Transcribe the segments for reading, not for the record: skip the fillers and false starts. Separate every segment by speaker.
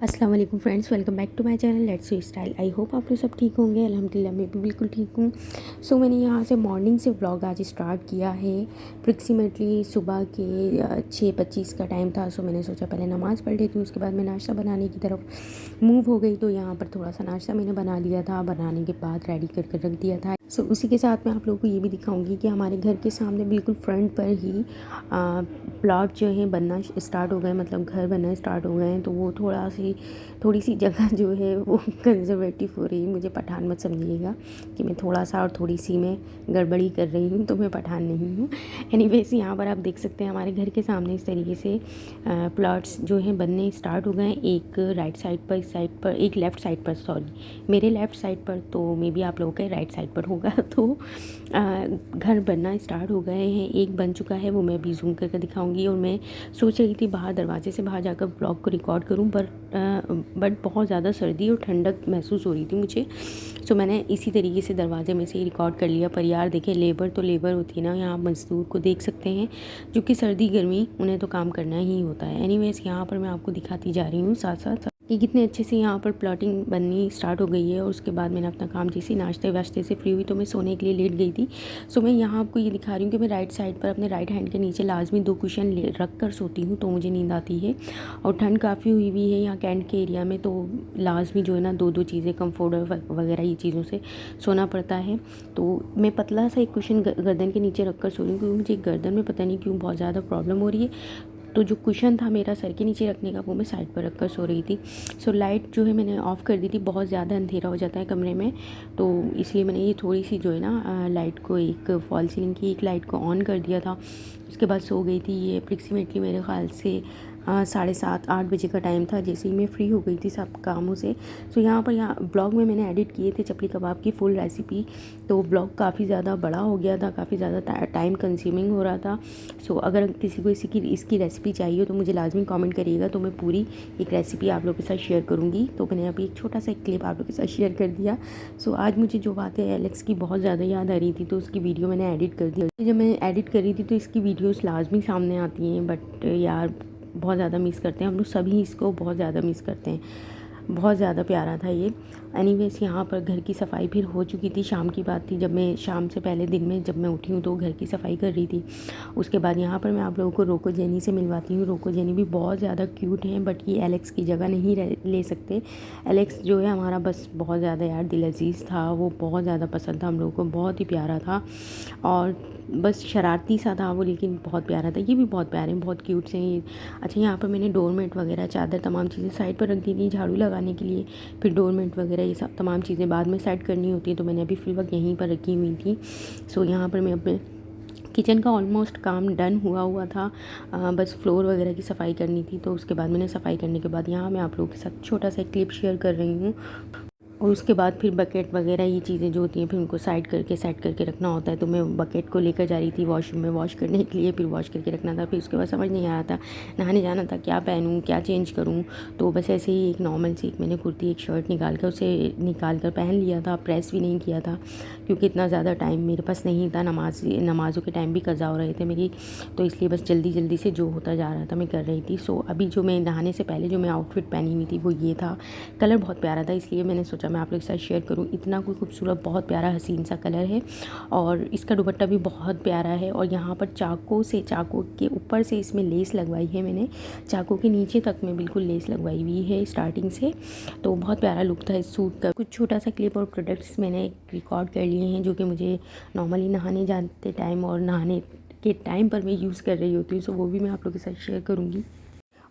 Speaker 1: अस्सलाम वालेकुम friends, welcome back to my channel let's स्वी स्टाइल। आई होप आप लोग सब ठीक होंगे। अल्हम्दुलिल्लाह मैं भी बिल्कुल ठीक हूँ। सो मैंने यहाँ से मॉर्निंग से व्लॉग आज स्टार्ट किया है। अप्रॉक्सीमेटली सुबह के 6:25 का टाइम था। सो मैंने सोचा पहले नमाज़ पढ़ लेती हूँ, उसके बाद मैं नाश्ता बनाने की तरफ मूव हो गई। तो यहाँ पर थोड़ा सा नाश्ता मैंने बना लिया था, बनाने के बाद रेडी करके रख दिया था। सो उसी के साथ मैं आप लोगों को ये भी दिखाऊंगी कि हमारे घर के सामने बिल्कुल फ्रंट पर ही प्लॉट जो है बनना स्टार्ट हो गए, मतलब घर बनना स्टार्ट हो गए हैं। तो वो थोड़ी सी जगह जो है वो कंजर्वेटिव हो रही है। मुझे पठान मत समझिएगा कि मैं थोड़ा सा और थोड़ी सी मैं गड़बड़ी कर रही हूँ, तो मैं पठान नहीं हूँ। एनीवेज यहाँ पर आप देख सकते हैं हमारे घर के सामने इस तरीके से प्लॉट्स जो हैं बनने स्टार्ट हो गए हैं। एक राइट साइड पर, इस साइड पर, एक लेफ़्ट साइड पर, सॉरी मेरे लेफ़्ट साइड पर, तो मे बी आप लोगों के राइट साइड पर होगा। तो घर बनना स्टार्ट हो गए हैं। एक बन चुका है, वो मैं अभी जूम करके दिखाऊंगी। और मैं सोच रही थी बाहर दरवाजे से बाहर जाकर ब्लॉग को रिकॉर्ड करूं, बट बहुत ज़्यादा सर्दी और ठंडक महसूस हो रही थी मुझे। सो मैंने इसी तरीके से दरवाजे में से ही रिकॉर्ड कर लिया। पर यार देखें, लेबर तो लेबर होती है ना, यहाँ मज़दूर को देख सकते हैं जो कि सर्दी गर्मी उन्हें तो काम करना ही होता है। एनीवेज यहाँ पर मैं आपको दिखाती जा रही हूँ साथ साथ कि कितने अच्छे से यहाँ पर प्लॉटिंग बननी स्टार्ट हो गई है। और उसके बाद मैंने अपना काम जैसे नाश्ते वाश्ते से फ्री हुई तो मैं सोने के लिए लेट गई थी। सो मैं यहाँ आपको ये दिखा रही हूँ कि मैं राइट साइड पर अपने राइट हैंड के नीचे लाजमी 2 कुशन रख कर सोती हूँ, तो मुझे नींद आती है। और ठंड काफ़ी हुई हुई है यहाँ कैंट के एरिया में, तो लाजमी जो है ना 2-2 चीज़ें, कम्फर्ट वगैरह ये चीज़ों से सोना पड़ता है। तो मैं पतला सा एक कुशन गर्दन के नीचे रख कर सो रही हूँ, क्योंकि मुझे गर्दन में पता नहीं क्यों बहुत ज़्यादा प्रॉब्लम हो रही है। तो जो कुशन था मेरा सर के नीचे रखने का, वो मैं साइड पर रख कर सो रही थी। सो लाइट जो है मैंने ऑफ़ कर दी थी, बहुत ज़्यादा अंधेरा हो जाता है कमरे में, तो इसलिए मैंने ये थोड़ी सी जो है ना लाइट को, एक फॉल सीलिंग की एक लाइट को ऑन कर दिया था। उसके बाद सो गई थी। ये अप्रॉक्सीमेटली मेरे ख्याल से 7:30-8 बजे का टाइम था, जैसे ही मैं फ्री हो गई थी सब कामों से। सो यहाँ ब्लॉग में मैंने एडिट किए थे चपली कबाब की फुल रेसिपी। तो ब्लॉग काफ़ी ज़्यादा बड़ा हो गया था, काफ़ी ज़्यादा टाइम कंज्यूमिंग हो रहा था। सो अगर किसी को इसकी रेसिपी चाहिए तो मुझे लाजमी कमेंट करिएगा, तो मैं पूरी एक रेसिपी आप लोगों के साथ शेयर करूँगी। तो मैंने अभी एक छोटा सा क्लिप आप लोगों के साथ शेयर कर दिया। सो आज मुझे जो बात है एलेक्स की बहुत ज़्यादा याद आ रही थी, तो उसकी वीडियो मैंने एडिट कर दी। जब मैं एडिट कर रही थी तो इसकी वीडियोज़ लाजमी सामने आती हैं, बट यार बहुत ज़्यादा मिस करते हैं हम लोग, सभी इसको बहुत ज़्यादा मिस करते हैं। बहुत ज़्यादा प्यारा था ये। एनीवेज यहाँ पर घर की सफाई फिर हो चुकी थी। शाम की बात थी, जब मैं शाम से पहले दिन में जब मैं उठी हूँ तो घर की सफाई कर रही थी। उसके बाद यहाँ पर मैं आप लोगों को रोको जेनी से मिलवाती हूँ। रोको जेनी भी बहुत ज़्यादा क्यूट हैं, बट ये एलेक्स की जगह नहीं ले सकते। एलेक्स जो है हमारा बस बहुत ज़्यादा यार दिल अजीज़ था, वो बहुत ज़्यादा पसंद था हम लोगों को, बहुत ही प्यारा था। और बस शरारती सा था वो, लेकिन बहुत प्यारा था। ये भी बहुत प्यारे हैं, बहुत क्यूट से हैं। अच्छा, यहाँ पर मैंने डोरमेट वगैरह, चादर, तमाम चीज़ें साइड पर रख दी थी झाड़ू लगाने के लिए। फिर डोरमेट वगैरह ये सब तमाम चीज़ें बाद में सेट करनी होती है, तो मैंने अभी फ़िलहाल यहीं पर रखी हुई थी। सो यहाँ पर मैं अपने किचन का ऑलमोस्ट काम डन हुआ था। बस फ्लोर वगैरह की सफाई करनी थी। तो उसके बाद मैंने सफाई करने के बाद यहाँ मैं आप लोगों के साथ छोटा सा क्लिप शेयर कर रही हूँ। और उसके बाद फिर बकेट वगैरह ये चीज़ें जो होती हैं, फिर उनको साइड करके सेट करके रखना होता है। तो मैं बकेट को लेकर जा रही थी वॉशरूम में वॉश करने के लिए, फिर वॉश करके रखना था। फिर उसके बाद समझ नहीं आ रहा था, नहाने जाना था, क्या पहनूँ, क्या चेंज करूँ। तो बस ऐसे ही एक नॉर्मल सी मैंने कुर्ती, एक शर्ट निकाल कर पहन लिया था। प्रेस भी नहीं किया था क्योंकि इतना ज़्यादा टाइम मेरे पास नहीं था। नमाज़ों के टाइम भी कज़ा हो रहे थे मेरी, तो इसलिए बस जल्दी जल्दी से जो होता जा रहा था मैं कर रही थी। सो अभी जो मैं नहाने से पहले जो मैं आउटफिट पहनी हुई थी वो ये था। कलर बहुत प्यारा था, इसलिए मैंने सोचा मैं आप लोग के साथ शेयर करूँ। इतना कोई खूबसूरत, बहुत प्यारा हसीन सा कलर है। और इसका दुपट्टा भी बहुत प्यारा है। और यहाँ पर चाकों के ऊपर से इसमें लेस लगवाई है मैंने, चाकों के नीचे तक में बिल्कुल लेस लगवाई हुई है स्टार्टिंग से। तो बहुत प्यारा लुक था इस सूट का। कुछ छोटा सा क्लिप और प्रोडक्ट्स मैंने रिकॉर्ड कर लिए हैं, जो कि मुझे नॉर्मली नहाने जाते टाइम और नहाने के टाइम पर मैं यूज़ कर रही होती हूँ। सो वो भी मैं आप लोगों के साथ शेयर करूँगी।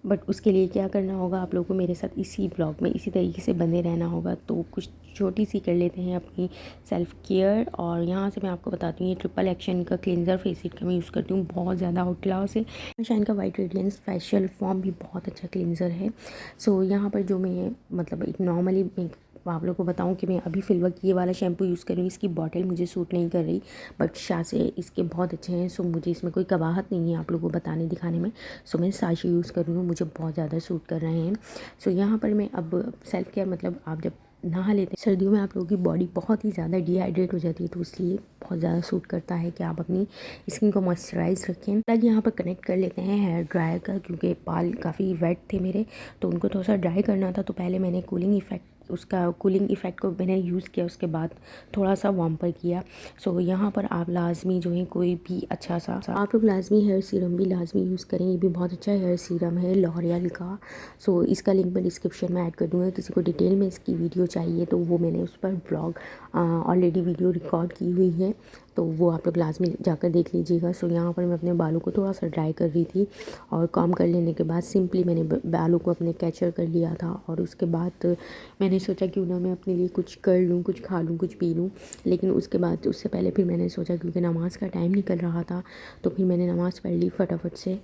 Speaker 1: बट उसके लिए क्या करना होगा, आप लोगों को मेरे साथ इसी ब्लॉग में इसी तरीके से बने रहना होगा। तो कुछ छोटी सी कर लेते हैं अपनी सेल्फ़ केयर। और यहाँ से मैं आपको बताती हूँ, ये ट्रिपल एक्शन का क्लींजर फेसिट का मैं यूज़ करती हूँ, बहुत ज़्यादा आउटक्लास है। शाइन का वाइट रेडियंस फेशियल फॉर्म भी बहुत अच्छा क्लींजर है। सो यहाँ पर जो मैं मतलब एक नॉर्मली मैं आप लोगों को बताऊं कि मैं अभी फ़िलहाल ये वाला शैम्पू यूज़ कर रही हूँ। इसकी बॉटल मुझे सूट नहीं कर रही, बट शासे इसके बहुत अच्छे हैं। सो मुझे इसमें कोई कबाहत नहीं है आप लोगों को बताने दिखाने में। सो मैं साशे यूज़ कर रही हूँ, मुझे बहुत ज़्यादा सूट कर रहे हैं। सो यहाँ पर मैं अब सेल्फ़ केयर मतलब आप जब नहा लेते हैं। सर्दियों में आप लोगों की बॉडी बहुत ही ज़्यादा डिहाइड्रेट हो जाती है, तो इसलिए बहुत ज़्यादा सूट करता है कि आप अपनी स्किन को मॉइस्चराइज रखें। ताकि यहाँ पर कनेक्ट कर लेते हैं हेयर ड्रायर का, क्योंकि बाल काफ़ी वेट थे मेरे, तो उनको थोड़ा सा ड्राई करना था। तो पहले मैंने कूलिंग इफ़ेक्ट को मैंने यूज़ किया, उसके बाद थोड़ा सा वार्म पर किया। सो यहाँ पर आप लाजमी जो है कोई भी अच्छा सा आप लोग लाजमी हेयर सीरम भी लाजमी यूज़ करें। ये भी बहुत अच्छा हेयर सीरम है लॉरियल का। सो इसका लिंक मैं डिस्क्रिप्शन में ऐड कर दूँगा। किसी को डिटेल में इसकी वीडियो चाहिए तो वो मैंने उस पर ब्लॉग ऑलरेडी वीडियो रिकॉर्ड की हुई है, तो वो आप लोग लाजमी जाकर देख लीजिएगा। सो यहाँ पर मैं अपने बालों को थोड़ा सा ड्राई कर रही थी, और कॉम कर लेने के बाद सिंपली मैंने बालों को अपने कैचर कर लिया था। और उसके बाद मैंने सोचा क्यों ना मैं अपने लिए कुछ कर लूँ, कुछ खा लूँ, कुछ पी लूँ। लेकिन उसके बाद उससे पहले फिर मैंने सोचा, क्योंकि नमाज़ का टाइम निकल रहा था, तो फिर मैंने नमाज़ पढ़ ली फटाफट से।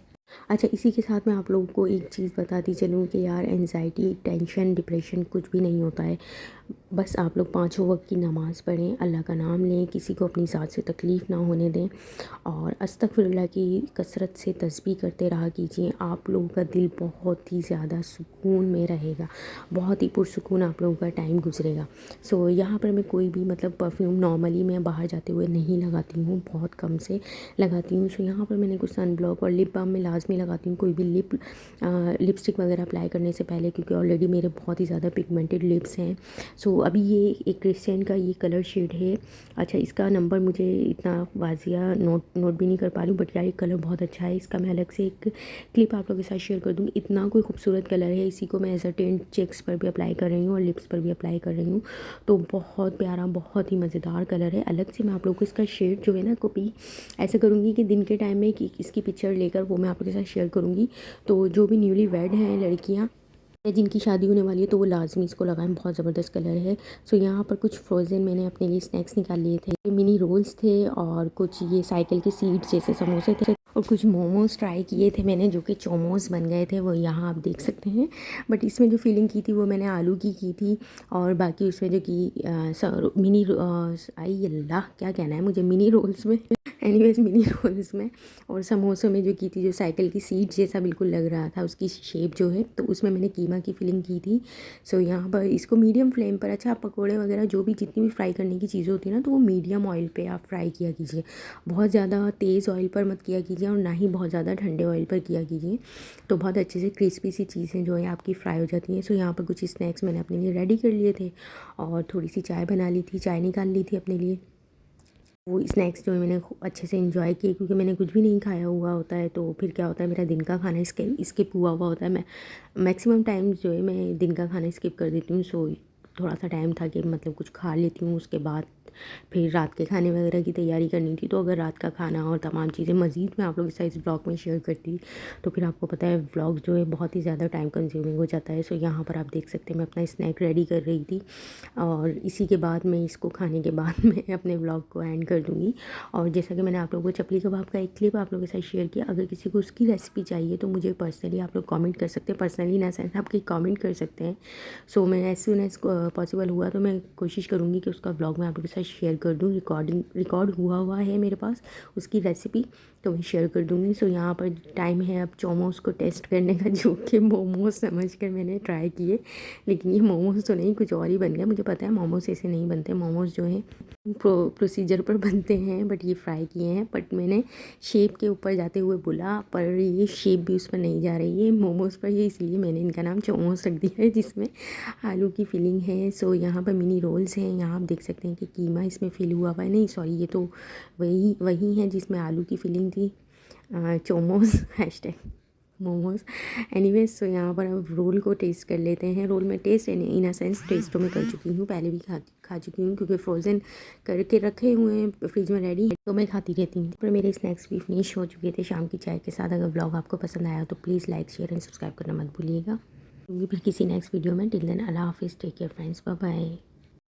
Speaker 1: अच्छा, इसी के साथ मैं आप लोगों को एक चीज़ बताती चलूँ कि यार एंजाइटी, टेंशन, डिप्रेशन कुछ भी नहीं होता है। बस आप लोग पाँचों वक्त की नमाज़ पढ़ें, अल्लाह का नाम लें, किसी को अपनी ज़ात से तकलीफ़ ना होने दें, और अस्तगफिरुल्लाह की कसरत से तस्बीह करते रहा कीजिए। आप लोगों का दिल बहुत ही ज़्यादा सुकून में रहेगा, बहुत ही पुरसुकून आप लोगों का टाइम गुजरेगा। सो यहाँ पर मैं कोई भी मतलब परफ्यूम नॉर्मली मैं बाहर जाते हुए नहीं लगाती हूँ, बहुत कम से लगाती हूँ। सो यहाँ पर मैंने कुछ सन ब्लॉक और लिप बाम में लाजमी लगाती हूँ, कोई भी लिपस्टिक वगैरह अप्लाई करने से पहले, क्योंकि ऑलरेडी मेरे बहुत ही ज़्यादा पिगमेंटेड लिप्स हैं। सो अभी ये एक क्रिस्टियन का ये कलर शेड है। अच्छा, इसका नंबर मुझे इतना वाजिया नोट भी नहीं कर पा रही हूँ, बट यार ये कलर बहुत अच्छा है। इसका मैं अलग से एक क्लिप आप लोगों के साथ शेयर कर दूँगी। इतना कोई खूबसूरत कलर है। इसी को मैं एज अ टेंट चेक्स पर भी अप्लाई कर रही हूँ और लिप्स पर भी अप्लाई कर रही हूँ। तो बहुत प्यारा, बहुत ही मज़ेदार कलर है। अलग से मैं आप लोगों को इसका शेड जो है ना कॉपी ऐसे करूँगी कि दिन के टाइम में कि इसकी पिक्चर लेकर वो मैं आप लोगों के साथ शेयर करूँगी। तो जो भी न्यूली वेड हैं लड़कियाँ या जिनकी शादी होने वाली है, तो वो लाजमी इसको लगाएं, बहुत ज़बरदस्त कलर है। सो यहाँ पर कुछ फ्रोज़न मैंने अपने लिए स्नैक्स निकाल लिए थे, मिनी रोल्स थे, और कुछ ये साइकिल के सीड्स जैसे समोसे थे, और कुछ मोमोज ट्राई किए थे मैंने, जो कि चोमोज बन गए थे, वो यहाँ आप देख सकते हैं। बट इसमें जो फीलिंग की थी वो मैंने आलू की थी, और बाकी उसमें जो कि मिनी आई अल्लाह क्या कहना है मुझे, मिनी रोल्स में एनीवेज मिनी रोल्स में और समोसों में जो की थी, जो साइकिल की सीट जैसा बिल्कुल लग रहा था उसकी शेप जो है, तो उसमें मैंने कीमा की फिलिंग की थी। सो यहाँ पर इसको मीडियम फ्लेम पर, अच्छा पकोड़े वगैरह जो भी जितनी भी फ्राई करने की चीज़ें होती है ना, तो वो मीडियम ऑयल पे आप फ्राई किया कीजिए। बहुत ज़्यादा तेज़ ऑयल पर मत किया कीजिए, और ना ही बहुत ज़्यादा ठंडे ऑयल पर किया कीजिए, तो बहुत अच्छे से क्रिस्पी सी चीज़ें जो है आपकी फ्राई हो जाती हैं। सो यहाँ पर कुछ स्नैक्स मैंने अपने लिए रेडी कर लिए थे, और थोड़ी सी चाय बना ली थी, चाय निकाल ली थी अपने लिए। वो स्नैक्स जो है मैंने अच्छे से एंजॉय किए, क्योंकि मैंने कुछ भी नहीं खाया हुआ होता है, तो फिर क्या होता है, मेरा दिन का खाना स्किप हुआ होता है। मैं मैक्सिमम टाइम जो है मैं दिन का खाना स्किप कर देती हूँ। सो थोड़ा सा टाइम था कि मतलब कुछ खा लेती हूँ, उसके बाद फिर रात के खाने वगैरह की तैयारी करनी थी। तो अगर रात का खाना और तमाम चीज़ें मज़ीद मैं आप लोगों के साथ इस ब्लॉग में शेयर करती, तो फिर आपको पता है व्लॉग जो है बहुत ही ज़्यादा टाइम कंज्यूमिंग हो जाता है। सो यहाँ पर आप देख सकते हैं मैं अपना स्नैक रेडी कर रही थी, और इसी के बाद मैं इसको खाने के बाद मैं अपने व्लॉग को एंड कर दूँगी। और जैसा कि मैंने आप लोगों को चपली कबाब का एक क्लिप आप लोगों के साथ शेयर किया, अगर किसी को उसकी रेसिपी चाहिए तो मुझे पर्सनली आप लोग कमेंट कर सकते हैं, पर्सनली ना सेंस आपके कमेंट कर सकते हैं। सो मैं एज सून एज पॉसिबल हुआ तो मैं कोशिश करूँगी कि उसका ब्लॉग मैं आप लोगों के साथ शेयर कर दूँ। रिकॉर्ड हुआ है मेरे पास उसकी रेसिपी, तो मैं शेयर कर दूँगी। सो यहाँ पर टाइम है अब चोमोस को टेस्ट करने का, जो कि मोमोज समझकर मैंने ट्राई किए, लेकिन ये मोमोज तो नहीं, कुछ और ही बन गया। मुझे पता है मोमोज ऐसे नहीं बनते, मोमोज जो हैं प्रोसीजर पर बनते हैं, बट ये फ्राई किए हैं। बट मैंने शेप के ऊपर जाते हुए बोला, पर ये शेप भी उस पर नहीं जा रही है मोमोज़ पर, ये इसलिए मैंने इनका नाम चोमोस रख दिया है, जिसमें आलू की फिलिंग है। सो यहाँ पर मिनी रोल्स हैं, यहाँ आप देख सकते हैं कि कीमा इसमें फिल हुआ हुआ है, नहीं सॉरी, ये तो वही है जिसमें आलू की फिलिंग थी। चोमोस हैशटैग मोमोज़। एनीवेज, सो यहाँ पर अब रोल को टेस्ट कर लेते हैं। रोल में test in a sense test तो मैं कर चुकी हूँ, पहले भी खा चुकी हूँ, क्योंकि फ्रोज़न करके रखे हुए हैं फ्रिज में रेडी, तो मैं खाती रहती हूँ। पर मेरे स्नैक्स भी फिनिश हो चुके थे शाम की चाय के साथ। अगर ब्लॉग आपको पसंद आया तो please like share and subscribe करना मत भूलिएगा। फिर किसी नेक्स्ट वीडियो में, टिल देन अल्लाह हाफिज़, take care friends, bye bye.